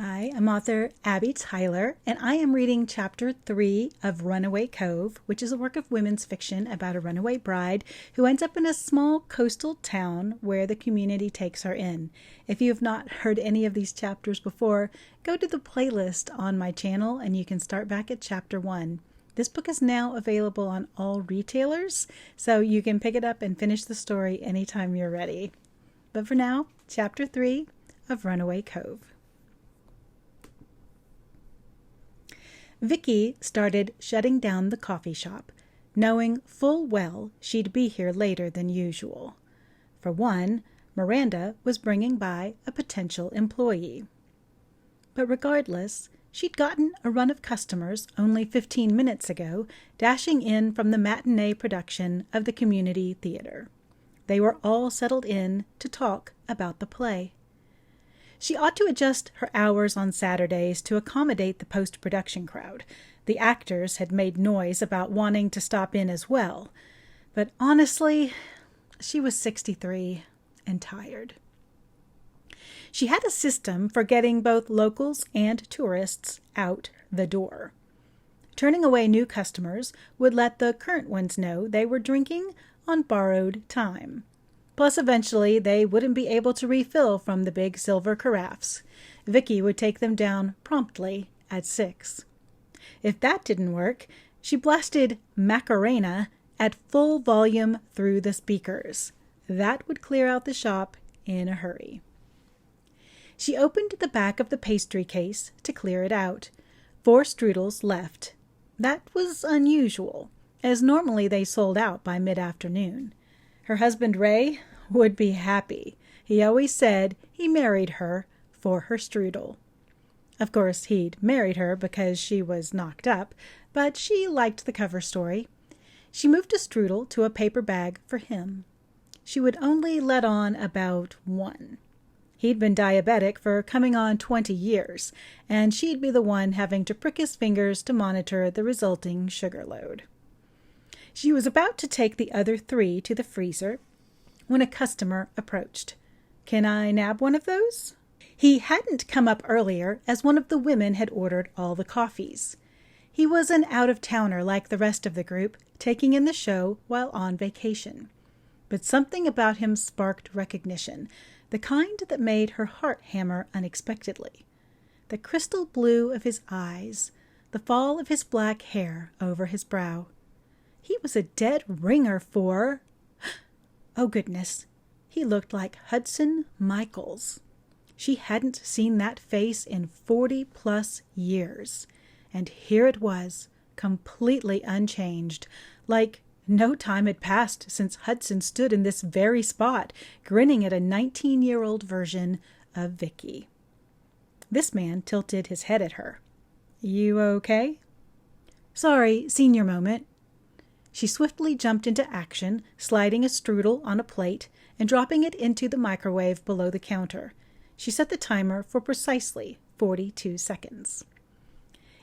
Hi, I'm author Abby Tyler, and I am reading Chapter 3 of Runaway Cove, which is a work of women's fiction about a runaway bride who ends up in a small coastal town where the community takes her in. If you have not heard any of these chapters before, go to the playlist on my channel and you can start back at Chapter 1. This book is now available on all retailers, so you can pick it up and finish the story anytime you're ready. But for now, Chapter 3 of Runaway Cove. Vicky started shutting down the coffee shop, knowing full well she'd be here later than usual. For one, Miranda was bringing by a potential employee. But regardless, she'd gotten a run of customers only 15 minutes ago, dashing in from the matinee production of the community theater. They were all settled in to talk about the play. She ought to adjust her hours on Saturdays to accommodate the post-production crowd. The actors had made noise about wanting to stop in as well. But honestly, she was 63 and tired. She had a system for getting both locals and tourists out the door. Turning away new customers would let the current ones know they were drinking on borrowed time. Plus, eventually, they wouldn't be able to refill from the big silver carafes. Vicky would take them down promptly at 6. If that didn't work, she blasted Macarena at full volume through the speakers. That would clear out the shop in a hurry. She opened the back of the pastry case to clear it out. 4 strudels left. That was unusual, as normally they sold out by mid-afternoon. Her husband, Ray, would be happy. He always said he married her for her strudel. Of course, he'd married her because she was knocked up, but she liked the cover story. She moved a strudel to a paper bag for him. She would only let on about 1. He'd been diabetic for coming on 20 years, and she'd be the one having to prick his fingers to monitor the resulting sugar load. She was about to take the other 3 to the freezer when a customer approached. "Can I nab one of those?" He hadn't come up earlier, as one of the women had ordered all the coffees. He was an out-of-towner like the rest of the group, taking in the show while on vacation. But something about him sparked recognition, the kind that made her heart hammer unexpectedly. The crystal blue of his eyes, the fall of his black hair over his brow. He was a dead ringer for... Oh, goodness. He looked like Hudson Michaels. She hadn't seen that face in 40-plus years. And here it was, completely unchanged, like no time had passed since Hudson stood in this very spot, grinning at a 19-year-old version of Vicky. This man tilted his head at her. "You okay?" "Sorry, senior moment." She swiftly jumped into action, sliding a strudel on a plate and dropping it into the microwave below the counter. She set the timer for precisely 42 seconds.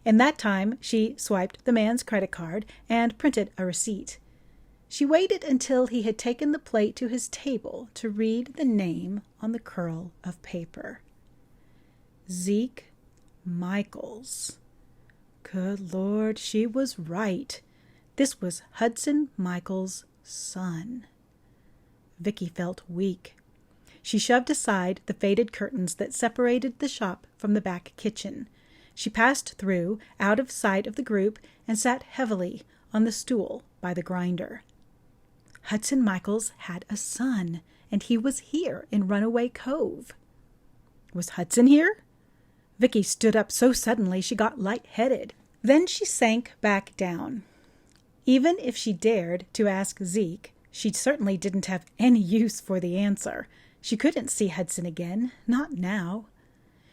In that time, she swiped the man's credit card and printed a receipt. She waited until he had taken the plate to his table to read the name on the curl of paper. Zeke Michaels. Good Lord, she was right. This was Hudson Michaels' son. Vicky felt weak. She shoved aside the faded curtains that separated the shop from the back kitchen. She passed through, out of sight of the group, and sat heavily on the stool by the grinder. Hudson Michaels had a son, and he was here in Runaway Cove. Was Hudson here? Vicky stood up so suddenly she got lightheaded. Then she sank back down. Even if she dared to ask Zeke, she certainly didn't have any use for the answer. She couldn't see Hudson again, not now.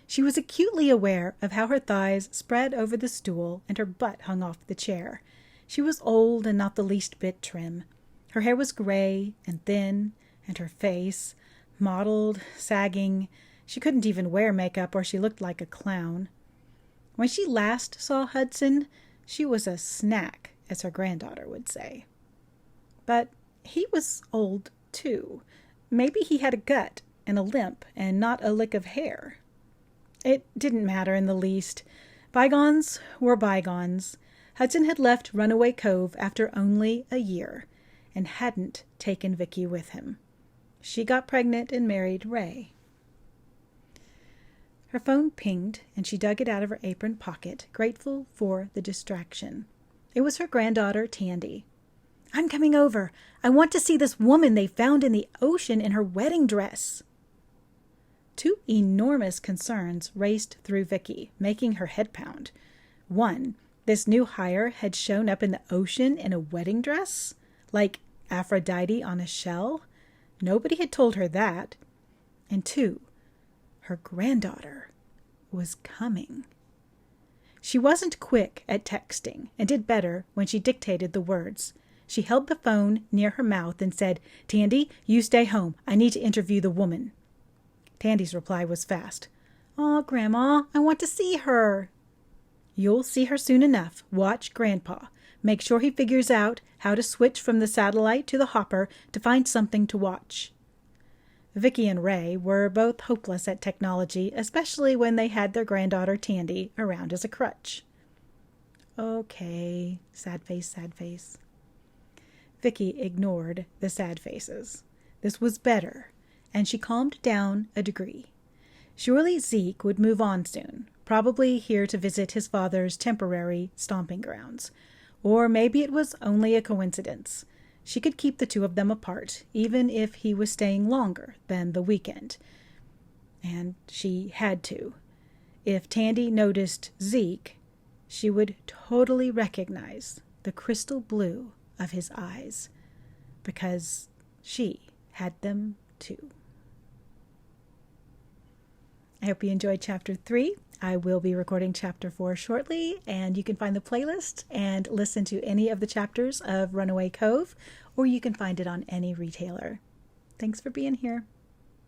She was acutely aware of how her thighs spread over the stool and her butt hung off the chair. She was old and not the least bit trim. Her hair was gray and thin, and her face, mottled, sagging. She couldn't even wear makeup or she looked like a clown. When she last saw Hudson, she was a snack, as her granddaughter would say. But he was old, too. Maybe he had a gut and a limp and not a lick of hair. It didn't matter in the least. Bygones were bygones. Hudson had left Runaway Cove after only a year and hadn't taken Vicky with him. She got pregnant and married Ray. Her phone pinged, and she dug it out of her apron pocket, grateful for the distraction. It was her granddaughter, Tandy. "I'm coming over. I want to see this woman they found in the ocean in her wedding dress." Two enormous concerns raced through Vicky, making her head pound. One, this new hire had shown up in the ocean in a wedding dress, like Aphrodite on a shell. Nobody had told her that. And two, her granddaughter was coming. She wasn't quick at texting and did better when she dictated the words. She held the phone near her mouth and said, "Tandy, you stay home. I need to interview the woman." Tandy's reply was fast. "Aw, Grandma, I want to see her." "You'll see her soon enough. Watch Grandpa. Make sure he figures out how to switch from the satellite to the hopper to find something to watch." Vicky and Ray were both hopeless at technology, especially when they had their granddaughter Tandy around as a crutch. "Okay," sad face, sad face. Vicky ignored the sad faces. This was better, and she calmed down a degree. Surely Zeke would move on soon, probably here to visit his father's temporary stomping grounds. Or maybe it was only a coincidence. She could keep the two of them apart, even if he was staying longer than the weekend. And she had to. If Tandy noticed Zeke, she would totally recognize the crystal blue of his eyes, because she had them too. I hope you enjoyed Chapter 3. I will be recording Chapter 4 shortly, and you can find the playlist and listen to any of the chapters of Runaway Cove, or you can find it on any retailer. Thanks for being here.